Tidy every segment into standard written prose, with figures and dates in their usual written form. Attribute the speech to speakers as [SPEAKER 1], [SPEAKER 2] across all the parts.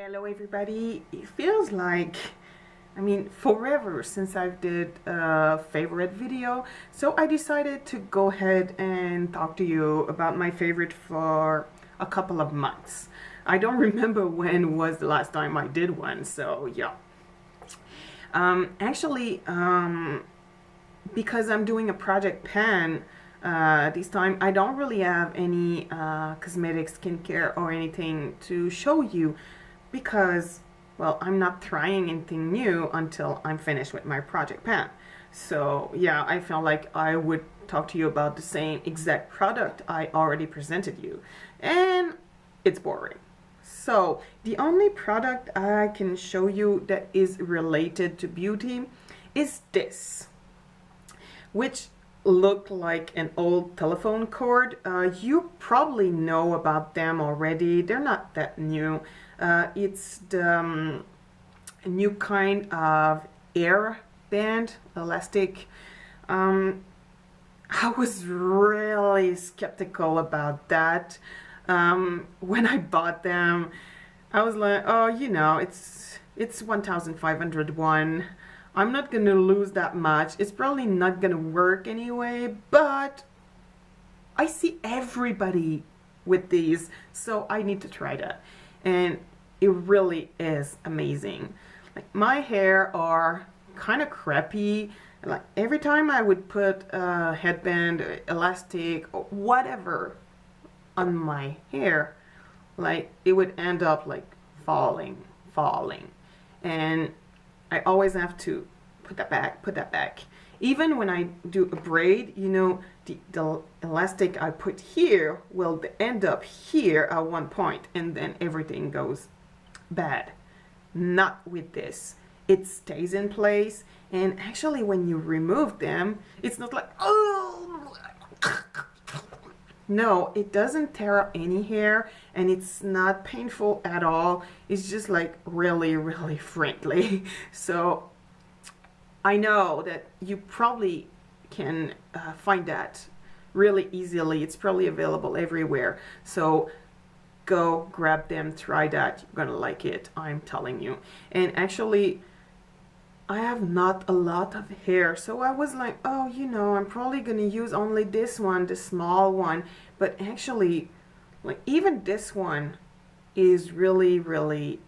[SPEAKER 1] Hello everybody. It feels like, forever since I did a favorite video. So I decided to go ahead and talk to you about my favorite for a couple of months. I don't remember when was the last time I did one, so yeah. Actually, because I'm doing a project pan this time, I don't really have any cosmetic skincare or anything to show you because, well, I'm not trying anything new until I'm finished with my project pan. So yeah, I felt like I would talk to you about the same exact product I already presented you, and it's boring. So the only product I can show you that is related to beauty is this, which look like an old telephone cord. You probably know about them already. They're not that new. It's the new kind of air band elastic. I was really skeptical about that. When I bought them, I was like, oh, it's 1,500 won. I'm not gonna lose that much. It's probably not gonna work anyway, but I see everybody with these, so I need to try that. And it really is amazing. Like, my hair are kind of crappy. Like, every time I would put a headband, elastic, or whatever on my hair, like, it would end up like falling. And I always have to put that back. Even when I do a braid, the elastic I put here will end up here at one point, and then everything goes bad. Not with this. It stays in place, and actually when you remove them, it's not like, oh, no, it doesn't tear up any hair, and it's not painful at all. It's just like really, really friendly. So I know that you probably can find that really easily. It's probably available everywhere. So go grab them, try that. You're gonna like it, I'm telling you. And actually, I have not a lot of hair, so I was like, oh, I'm probably gonna use only this one, the small one. But actually, like, even this one is really, really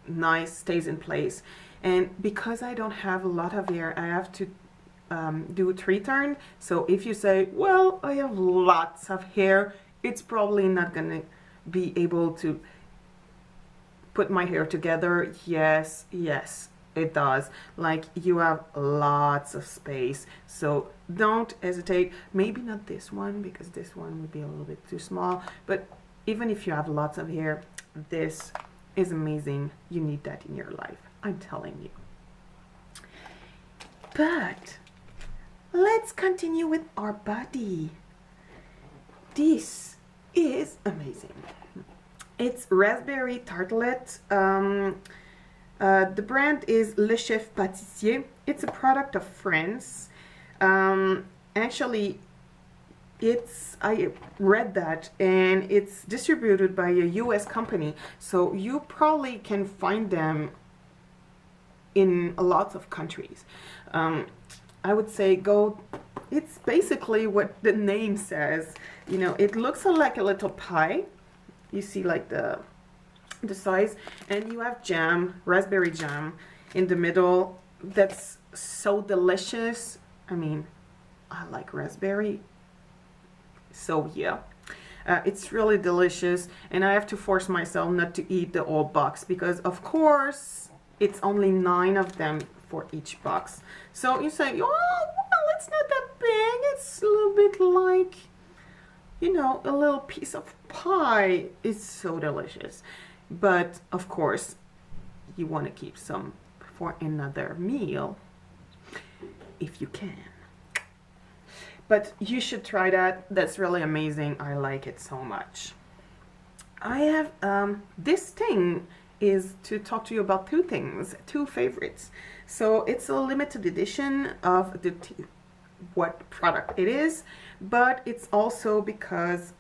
[SPEAKER 1] nice, stays in place. And because I don't have a lot of hair, I have to do a 3-turn. So if you say, well, I have lots of hair, it's probably not gonna be able to put my hair together. Yes, it does. Like, you have lots of space, so don't hesitate. Maybe not this one, because this one would be a little bit too small, but even if you have lots of hair, this is amazing. You need that in your life, I'm telling you. But let's continue with our body. This is amazing. It's raspberry tartelette. The brand is Le Chef Pâtissier. It's a product of France. Actually, I read that, and it's distributed by a US company, so you probably can find them in a lot of countries. I would say it's basically what the name says. It looks like a little pie. You see, like, the size, and you have jam, raspberry jam in the middle. That's so delicious. I like raspberry, so yeah, it's really delicious. And I have to force myself not to eat the whole box, because of course it's only 9 of them for each box. So you say, oh, well, it's not that big, it's a little bit like, a little piece of pie. It's so delicious. But of course, you want to keep some for another meal if you can. But you should try that. That's really amazing. I like it so much. I have this thing is to talk to you about 2 things, 2 favorites. So it's a limited edition of what product it is, but it's also because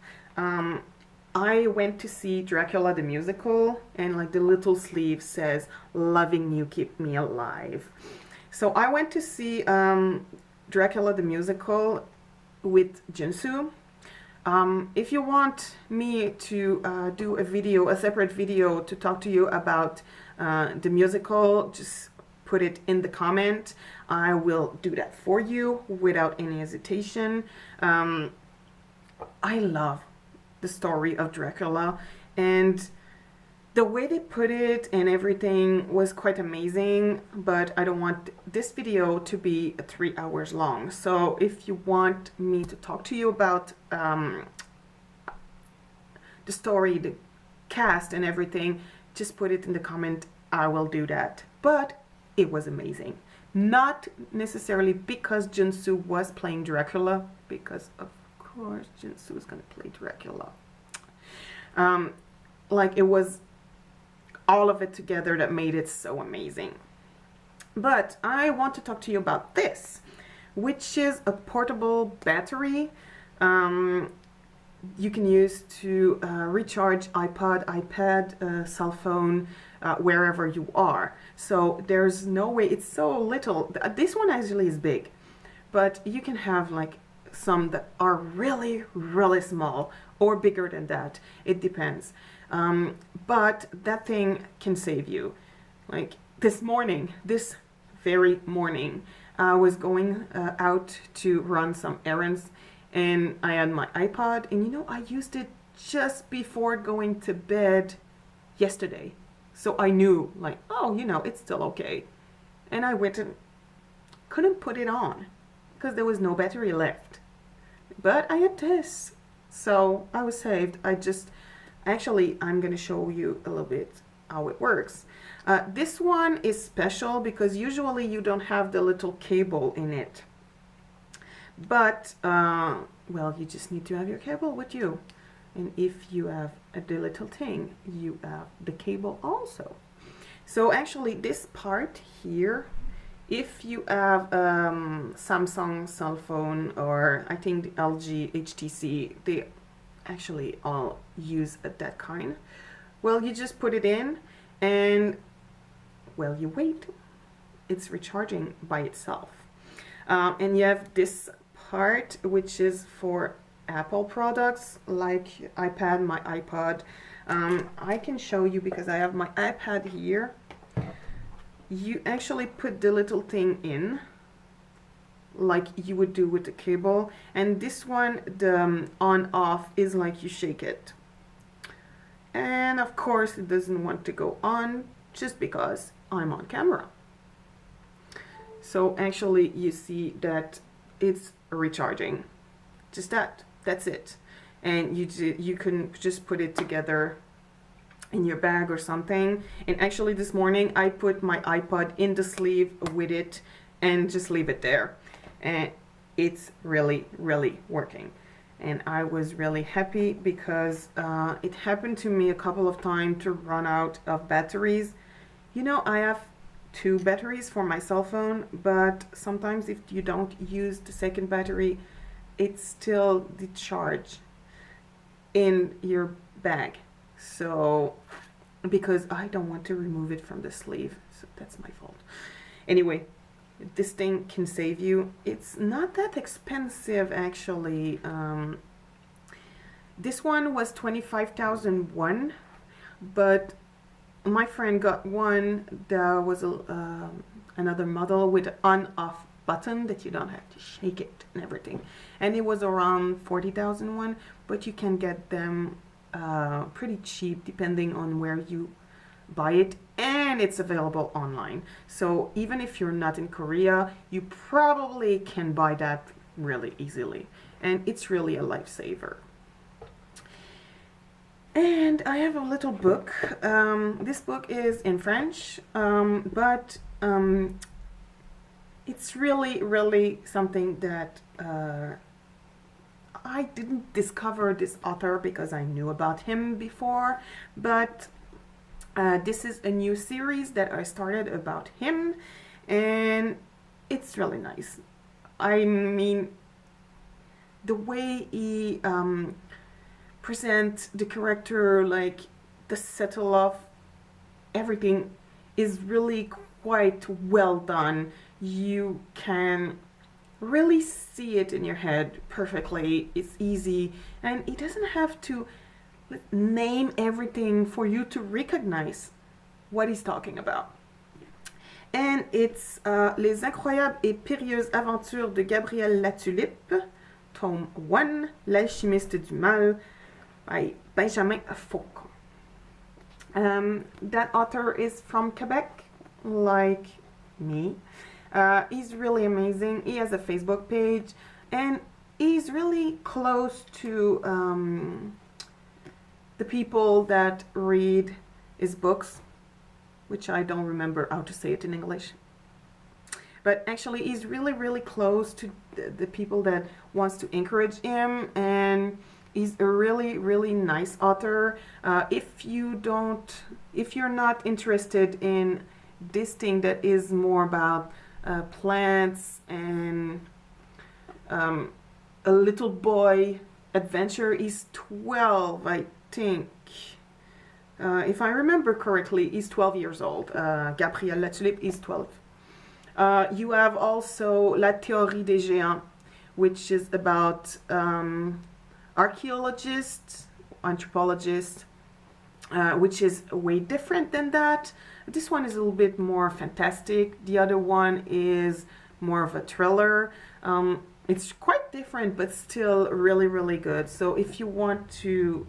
[SPEAKER 1] I went to see Dracula the musical, and like the little sleeve says, "Loving you keep me alive." So I went to see Dracula the musical with Jinsu. If you want me to do a separate video to talk to you about the musical, just put it in the comment. I will do that for you without any hesitation. I love the story of Dracula, and the way they put it and everything was quite amazing, but I don't want this video to be 3 hours long. So if you want me to talk to you about the story, the cast and everything, just put it in the comment. I will do that. But it was amazing. Not necessarily because Jinsu was playing Dracula, because of course Jinsu is going to play Dracula. Like it was all of it together that made it so amazing. But I want to talk to you about this, which is a portable battery you can use to recharge iPod, iPad, cell phone, wherever you are. So there's no way, it's so little. This one actually is big, but you can have like some that are really, really small or bigger than that. It depends. But that thing can save you. Like this very morning, I was going out to run some errands, and I had my iPod, and you know, I used it just before going to bed yesterday. So I knew, like, oh, you know, it's still okay. And I went and couldn't put it on because there was no battery left. But I had this, so I was saved. Actually, I'm going to show you a little bit how it works. This one is special because usually you don't have the little cable in it. But, well, you just need to have your cable with you. And if you have the little thing, you have the cable also. So actually this part here, if you have Samsung cell phone, or I think the LG HTC, they actually all use that kind. Well, you just put it in and, well, you wait. It's recharging by itself. And you have this part, which is for Apple products like iPad, my iPod. I can show you because I have my iPad here. You actually put the little thing in like you would do with the cable, and this one, the on off is like you shake it, and of course it doesn't want to go on just because I'm on camera. So actually you see that it's recharging, just that's it. And you can just put it together in your bag or something. And actually this morning I put my iPod in the sleeve with it and just leave it there, and it's really, really working. And I was really happy because it happened to me a couple of times to run out of batteries. You know, I have 2 batteries for my cell phone, but sometimes if you don't use the second battery, it's still the charge in your bag. So because I don't want to remove it from the sleeve, so that's my fault. Anyway, this thing can save you. It's not that expensive actually. This one was 25,001, but my friend got one that was another model with an on-off button that you don't have to shake it and everything, and it was around 40,001, but you can get them pretty cheap depending on where you buy it, and it's available online. So even if you're not in Korea, you probably can buy that really easily, and it's really a lifesaver. And I have a little book. This book is in French, but it's really, really something that I didn't discover this author because I knew about him before, but this is a new series that I started about him, and it's really nice. I mean, the way he present the character, like the settle of everything is really quite well done. You can really see it in your head perfectly. It's easy, and he doesn't have to name everything for you to recognize what he's talking about. And it's Les Incroyables et Périlleuses Aventures de Gabriel Latulippe, Tome 1, L'Alchimiste du Mal, by Benjamin Faucon. That author is from Quebec, like me. He's really amazing. He has a Facebook page, and he's really close to the people that read his books, which I don't remember how to say it in English. But actually, he's really, really close to the people that wants to encourage him, and he's a really, really nice author. If you're not interested in this thing that is more about plants and a little boy adventure, he's 12, I think. If I remember correctly, he's 12 years old. Gabriel Latulippe is 12. You have also La Théorie des Géants, which is about archaeologists, anthropologists, which is way different than that. This one is a little bit more fantastic. The other one is more of a thriller. It's quite different, but still really, really good. So if you want to,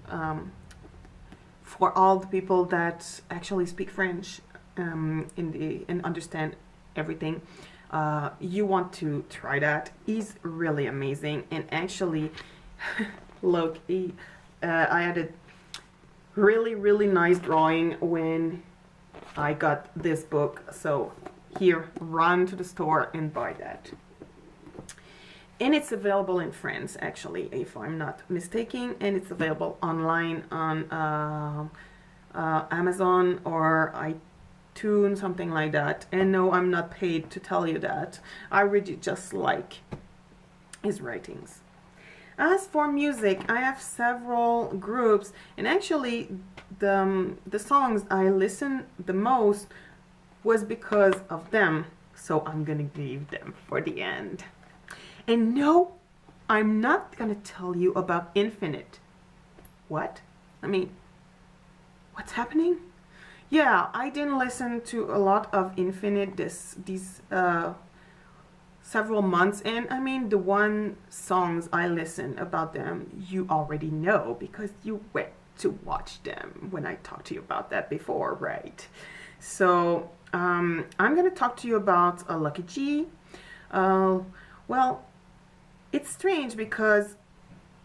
[SPEAKER 1] for all the people that actually speak French and understand everything, you want to try that. He's really amazing. And actually, look, I had a really, really nice drawing when I got this book. So here, run to the store and buy that. And it's available in France, actually, if I'm not mistaken. And it's available online on Amazon or iTunes, something like that. And no, I'm not paid to tell you that. I really just like his writings. As for music, I have several groups, and actually the songs I listen the most was because of them. So I'm gonna leave them for the end. And no, I'm not gonna tell you about Infinite. What? I mean, what's happening? Yeah, I didn't listen to a lot of Infinite these several months, and I mean the one songs I listen about them you already know because you went to watch them when I talked to you about that before, right? So I'm gonna talk to you about Lucky G. Well, it's strange because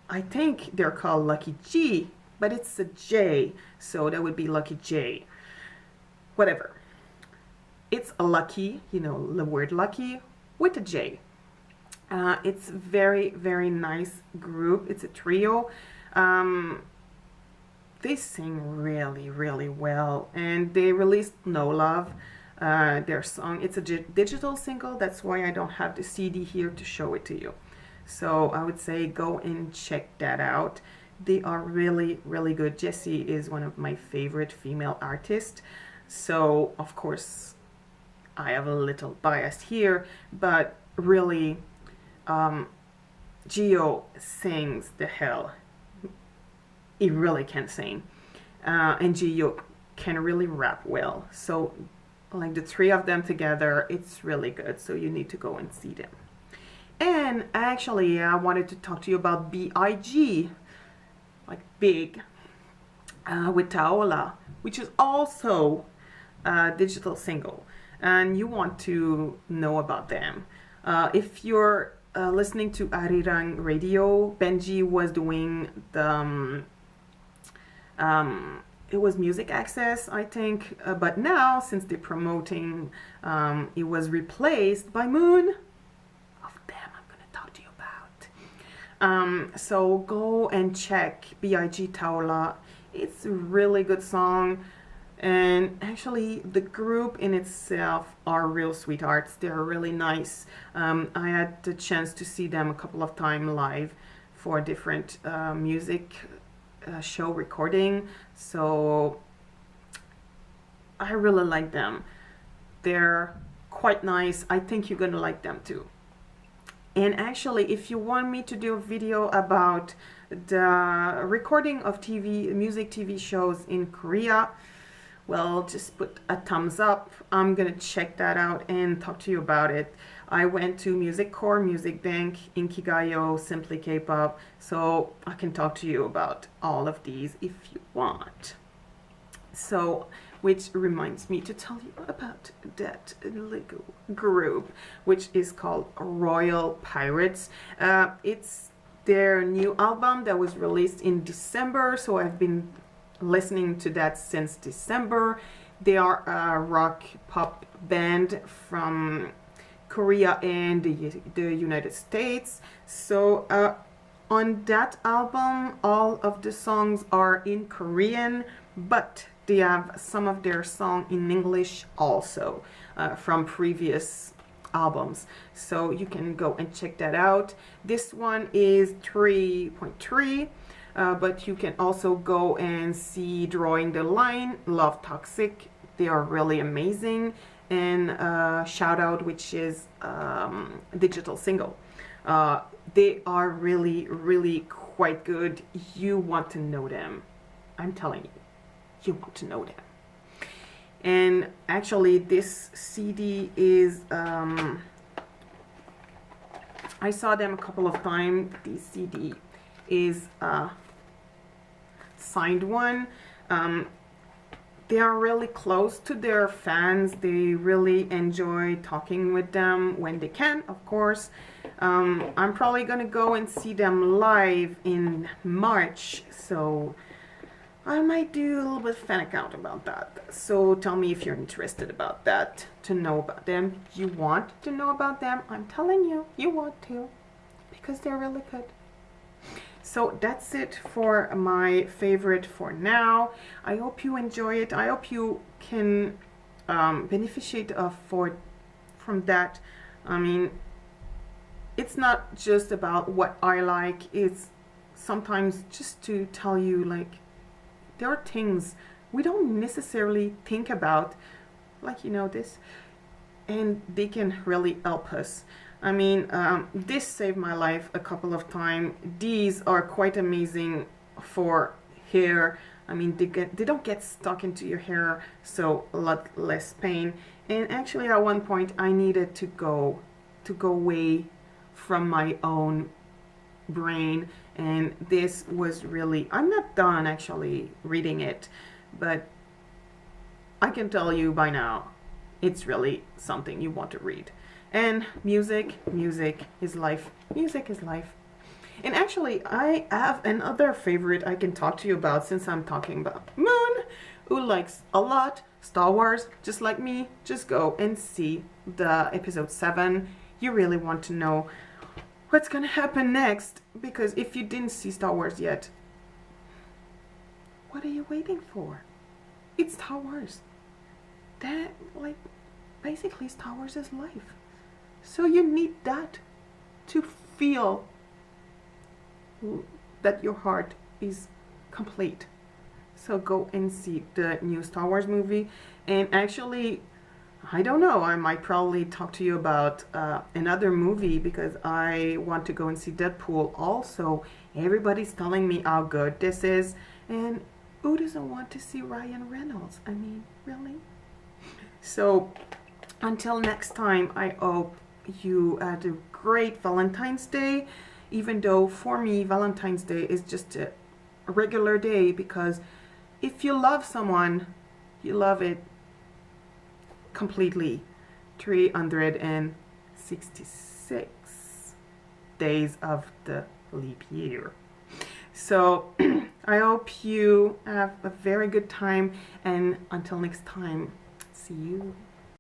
[SPEAKER 1] I think they're called Lucky G, but it's a J, so that would be Lucky J. Whatever. It's a lucky, you know, the word lucky with a J. It's very, very nice group. It's a trio. They sing really, really well, and they released No Love, their song. It's a digital single. That's why I don't have the CD here to show it to you. So I would say go and check that out. They are really, really good. Jessie is one of my favorite female artists. So, of course, I have a little bias here, but really, Gio sings the hell. He really can sing. And Gio can really rap well. So, like the three of them together, it's really good. So you need to go and see them. And actually, I wanted to talk to you about B.I.G., like Big, with Taola, which is also a digital single. And you want to know about them. If you're listening to Arirang Radio, Benji was doing the, it was Music Access, I think. But now, since they're promoting, it was replaced by Moon. So go and check B.I.G. Taola. It's a really good song, and actually the group in itself are real sweethearts. They're really nice. I had the chance to see them a couple of times live for different music show recording. So I really like them. They're quite nice. I think you're gonna like them too. And actually, if you want me to do a video about the recording of music TV shows in Korea, well, just put a thumbs up. I'm gonna check that out and talk to you about it. I went to Music Core, Music Bank, Inkigayo, Simply K-pop, so I can talk to you about all of these if you want. So, which reminds me to tell you about that Lego group, which is called Royal Pirates. It's their new album that was released in December, so I've been listening to that since December. They are a rock pop band from Korea and the United States. So on that album, all of the songs are in Korean, but they have some of their song in English also from previous albums. So you can go and check that out. This one is 3.3. But you can also go and see Drawing the Line, Love Toxic. They are really amazing. And Shout Out, which is digital single. They are really, really quite good. You want to know them. I'm telling you, you want to know them. And actually, this CD is, I saw them a couple of times. This CD is signed one. They are really close to their fans. They really enjoy talking with them when they can, of course. I'm probably gonna go and see them live in March, so I might do a little bit of fan account about that. So tell me if you're interested about that, to know about them. You want to know about them? I'm telling you, you want to, because they're really good. So that's it for my favorite for now. I hope you enjoy it. I hope you can beneficiate from that. I mean, it's not just about what I like. It's sometimes just to tell you, like, there are things we don't necessarily think about, like, you know, this, and they can really help us. I mean, this saved my life a couple of times. These are quite amazing for hair. I mean, they don't get stuck into your hair, so a lot less pain. And actually, at one point, I needed to go away from my own brain, and this was really, I'm not done actually reading it, but I can tell you by now, it's really something you want to read. And music is life. Music is life. And actually, I have another favorite I can talk to you about, since I'm talking about Moon, who likes a lot Star Wars, just like me. Just go and see the episode 7. You really want to know what's gonna happen next, because if you didn't see Star Wars yet, what are you waiting for? It's Star Wars. That, like, basically Star Wars is life. So you need that to feel that your heart is complete. So go and see the new Star Wars movie. And actually, I don't know, I might probably talk to you about another movie, because I want to go and see Deadpool also. Everybody's telling me how good this is. And who doesn't want to see Ryan Reynolds? I mean, really? So until next time, I hope you had a great Valentine's Day, even though for me Valentine's Day is just a regular day, because if you love someone, you love it completely. 366 days of the leap year. So I hope you have a very good time, and until next time, see you.